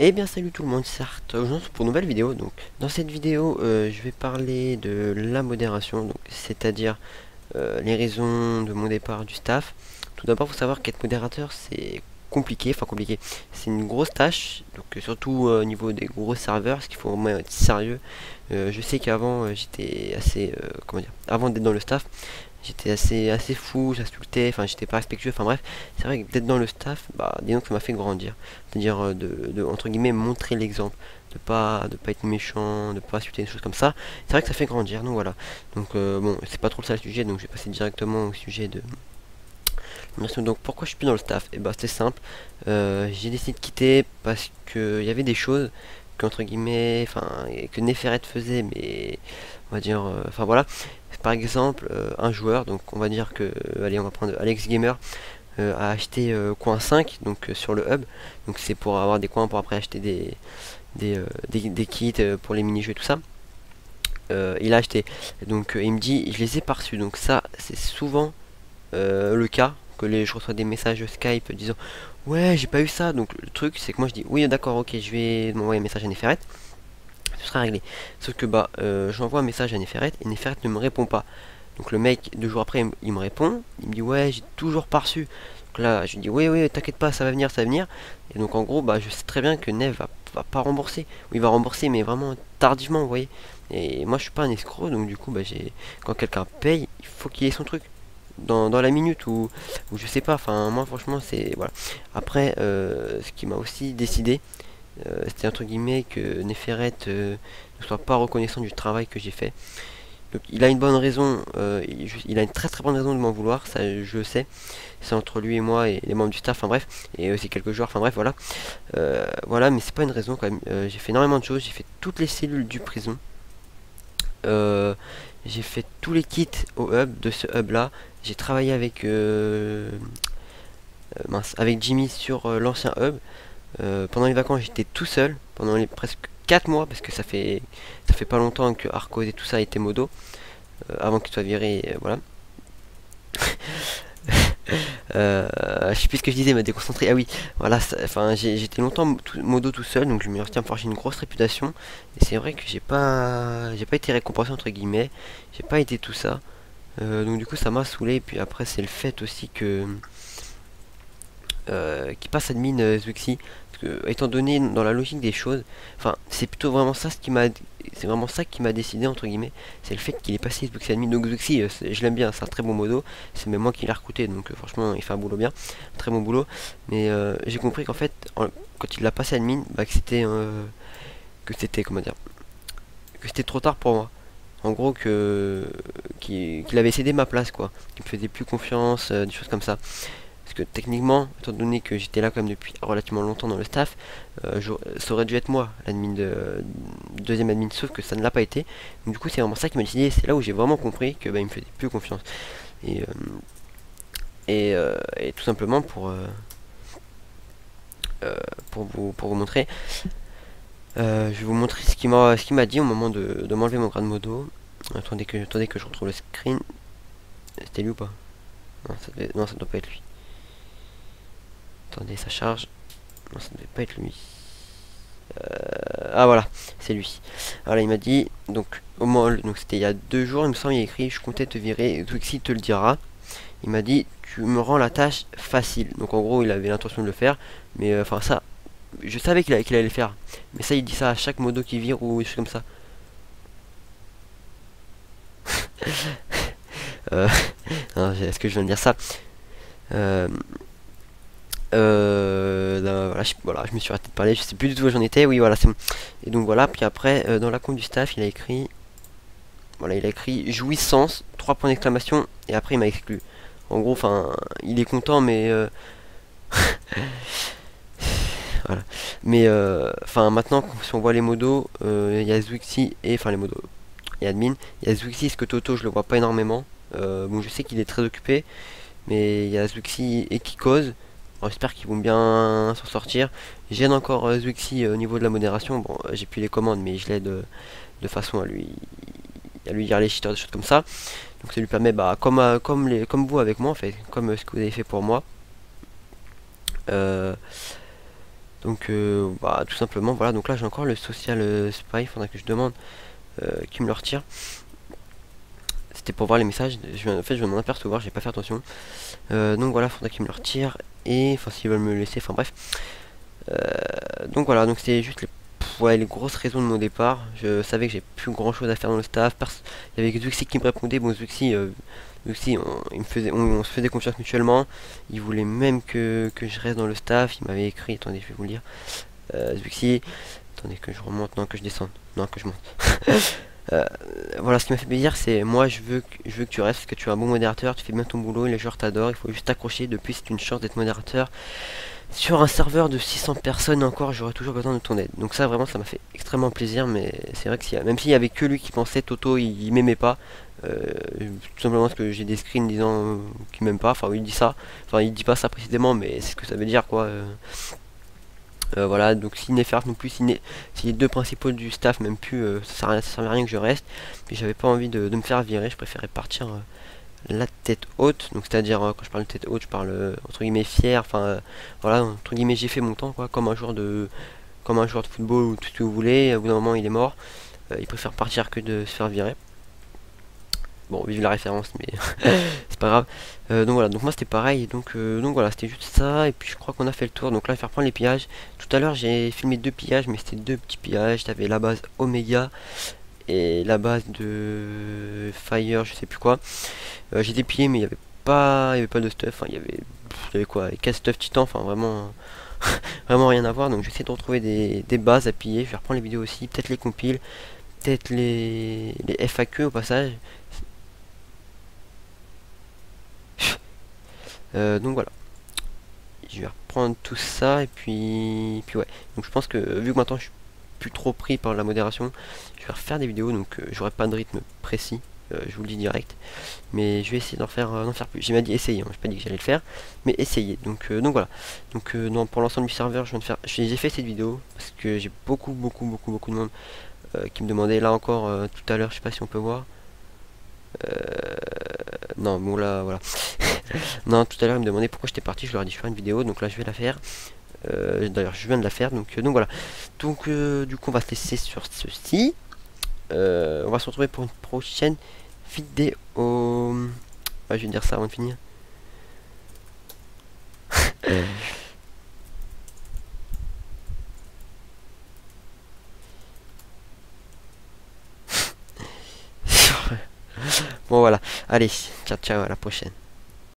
Eh bien salut tout le monde, c'est Art. Aujourd'hui pour une nouvelle vidéo. Donc dans cette vidéo je vais parler de la modération, donc c'est-à-dire les raisons de mon départ du staff. Tout d'abord, faut savoir qu'être modérateur c'est compliqué, c'est une grosse tâche, donc surtout au niveau des gros serveurs, parce qu'il faut vraiment être sérieux. Je sais qu'avant j'étais assez comment dire, avant d'être dans le staff, j'étais assez fou, j'insultais, enfin j'étais pas respectueux, enfin bref, c'est vrai que d'être dans le staff, bah disons que ça m'a fait grandir. C'est-à-dire entre guillemets montrer l'exemple, de pas être méchant, de pas insulter des choses comme ça. C'est vrai que ça fait grandir, donc voilà. Donc bon, c'est pas trop ça le sujet, donc je vais passer directement au sujet de. Donc pourquoi je suis plus dans le staff? Et bah c'est simple, j'ai décidé de quitter parce que il y avait des choses que entre guillemets, enfin que Neferet faisait, mais on va dire, enfin voilà. Par exemple, un joueur, donc on va dire que, allez, on va prendre Alex Gamer, a acheté coin 5, donc sur le hub, donc c'est pour avoir des coins pour après acheter des kits pour les mini-jeux et tout ça. Il a acheté, donc il me dit, je les ai pas reçus, donc ça c'est souvent le cas, je reçois des messages Skype disant ouais j'ai pas eu ça, donc le truc c'est que moi je dis oui d'accord ok je vais m'envoyer un message à Neferet, ce sera réglé. Sauf que bah j'envoie un message à Neferet et Neferet ne me répond pas. Donc le mec 2 jours après il me répond, il me dit ouais j'ai toujours pas reçu. Donc là je lui dis oui t'inquiète pas ça va venir ça va venir. Et donc en gros bah je sais très bien que Nev va pas rembourser. Oui il va rembourser mais vraiment tardivement vous voyez. Et moi je suis pas un escroc donc du coup bah quand quelqu'un paye il faut qu'il ait son truc dans la minute ou je sais pas, enfin moi franchement c'est voilà. Après ce qui m'a aussi décidé c'était entre guillemets que Neferet ne soit pas reconnaissant du travail que j'ai fait. Donc il a une bonne raison, il a une très bonne raison de m'en vouloir, ça je le sais. C'est entre lui et moi et les membres du staff, enfin bref, et aussi quelques joueurs, enfin bref voilà. Voilà, mais c'est pas une raison quand même. J'ai fait énormément de choses, j'ai fait toutes les cellules du prison. Euh, j'ai fait tous les kits au hub de ce hub là. J'ai travaillé avec avec Jimmy sur l'ancien hub. Pendant les vacances j'étais tout seul pendant les presque 4 mois parce que ça fait pas longtemps que Arcos et tout ça a été modo avant qu'il soit viré voilà. Je sais plus ce que je disais, me déconcentrer. Ah oui, voilà, enfin j'étais longtemps modo tout seul, donc je me suis forgé une grosse réputation. Et c'est vrai que j'ai pas été récompensé entre guillemets, j'ai pas été tout ça. Donc du coup ça m'a saoulé. Et puis après c'est le fait aussi que qui passe admin Zwixi, parce que étant donné dans la logique des choses, enfin c'est plutôt vraiment ça c'est vraiment ça qui m'a décidé entre guillemets, c'est le fait qu'il est passé Zwixi admin. Donc Zwixi je l'aime bien, c'est un très bon modo, c'est même moi qui l'ai recruté, donc franchement il fait un boulot bien, un très bon boulot. Mais j'ai compris qu'en fait quand il l'a passé admin, bah, que c'était comment dire, que c'était trop tard pour moi. En gros qu'il avait cédé ma place quoi, qu'il me faisait plus confiance, des choses comme ça. Parce que techniquement, étant donné que j'étais là quand même depuis relativement longtemps dans le staff, ça aurait dû être moi, l'admin deuxième admin, sauf que ça ne l'a pas été. Donc du coup c'est vraiment ça qui m'a décidé, c'est là où j'ai vraiment compris que bah, il me faisait plus confiance. Et, et tout simplement pour vous montrer, je vais vous montrer ce qu'il m'a dit au moment de m'enlever mon grade modo. Attendez que je retrouve le screen. C'était lui ou pas? Non, ça doit pas être lui. Attendez, ça charge. Non, ça ne devait pas être lui. Ah voilà, c'est lui. Voilà, il m'a dit, donc au moins, donc c'était il y a 2 jours, il me semble, il a écrit, je comptais te virer, Twixy te le dira. Il m'a dit, tu me rends la tâche facile. Donc en gros, il avait l'intention de le faire, mais enfin ça, je savais qu'il allait le faire. Mais ça, il dit ça à chaque modo qui vire ou des choses comme ça. Euh, Est-ce que je viens de dire ça? Voilà, je me suis arrêté de parler, je sais plus du tout où j'en étais, oui voilà c'est bon. Et donc voilà, puis après dans la compte du staff il a écrit, voilà il a écrit jouissance, 3 points d'exclamation, et après il m'a exclu. En gros enfin il est content mais voilà. Mais enfin maintenant si on voit les modos, il y a Zwixi et enfin les modos et admin, il y a Zwixi, ce que Toto je le vois pas énormément. Bon je sais qu'il est très occupé, mais il y a Zwixi et Kikoz. J'espère qu'ils vont bien s'en sortir. J'aide encore Zwixi au niveau de la modération. Bon, j'ai plus les commandes, mais je l'aide de façon à lui dire les cheaters, des choses comme ça. Donc ça lui permet, bah, comme vous avec moi en fait, comme ce que vous avez fait pour moi, euh, Donc bah, tout simplement voilà, donc là j'ai encore le social spy, faudra que je demande qui me le retire. C'était pour voir les messages, en fait je viens de m'en apercevoir, j'ai pas fait attention. Donc voilà, faudra qu'ils me le retire, et enfin s'ils veulent me le laisser, enfin bref. Donc voilà, donc c'était juste ouais, les grosses raisons de mon départ. Je savais que j'ai plus grand chose à faire dans le staff. Il y avait Zuxi qui me répondait. Bon, Zuxi, on se faisait confiance mutuellement. Il voulait même que je reste dans le staff. Il m'avait écrit, attendez, je vais vous le lire. Zuxi, attendez que je remonte, non, que je descende, non, que je monte. Euh, voilà, ce qui m'a fait plaisir, c'est moi je veux que tu restes, parce que tu es un bon modérateur, tu fais bien ton boulot, les joueurs t'adorent, il faut juste t'accrocher. Depuis, c'est une chance d'être modérateur. Sur un serveur de 600 personnes encore, j'aurais toujours besoin de ton aide. Donc ça, vraiment, ça m'a fait extrêmement plaisir. Mais c'est vrai que même s'il y avait que lui qui pensait, Toto, il m'aimait pas. Tout simplement parce que j'ai des screens disant qu'il m'aime pas. Enfin, il dit ça. Enfin, il dit pas ça précisément, mais c'est ce que ça veut dire, quoi. Voilà, donc si Neferf non plus, si les deux principaux du staff même plus, ça servait à rien que je reste. Puis j'avais pas envie de me faire virer, je préférais partir la tête haute. Donc c'est à dire, quand je parle de tête haute, je parle entre guillemets fier, enfin voilà, entre guillemets j'ai fait mon temps, quoi, comme un joueur de football ou tout ce que vous voulez. Au bout d'un moment il est mort, il préfère partir que de se faire virer. Bon, vive la référence, mais c'est pas grave. Donc voilà, donc moi c'était pareil, donc voilà, c'était juste ça, et puis je crois qu'on a fait le tour. Donc là, je vais reprendre les pillages. Tout à l'heure, j'ai filmé 2 pillages, mais c'était 2 petits pillages. T'avais la base Omega et la base de Fire, je sais plus quoi. J'ai dépillé, mais il y avait pas de stuff. Enfin, il y avait quoi, 4 stuff titan, enfin vraiment, vraiment rien à voir. Donc j'essaie de retrouver des bases à piller. Je vais reprendre les vidéos aussi, peut-être les compiles, peut-être les FAQ au passage. Donc voilà, je vais reprendre tout ça, et puis ouais. Donc je pense que vu que maintenant je suis plus trop pris par la modération, je vais refaire des vidéos. Donc j'aurai pas de rythme précis, je vous le dis direct, mais je vais essayer d'en faire plus. J'ai pas dit essayer, hein, j'ai pas dit que j'allais le faire, mais essayer. Donc voilà, donc non, pour l'ensemble du serveur, j'ai fait cette vidéo parce que j'ai beaucoup de monde qui me demandait. Là encore, tout à l'heure, je sais pas si on peut voir. Non, bon là, voilà. Non, tout à l'heure, ils me demandaient pourquoi j'étais parti. Je leur ai dit, je ferai une vidéo, donc là, je vais la faire. D'ailleurs, je viens de la faire, donc voilà. Donc, du coup, on va se laisser sur ceci. On va se retrouver pour une prochaine vidéo. Ouais, je vais dire ça avant de finir. Bon, voilà. Allez, ciao, ciao, à la prochaine.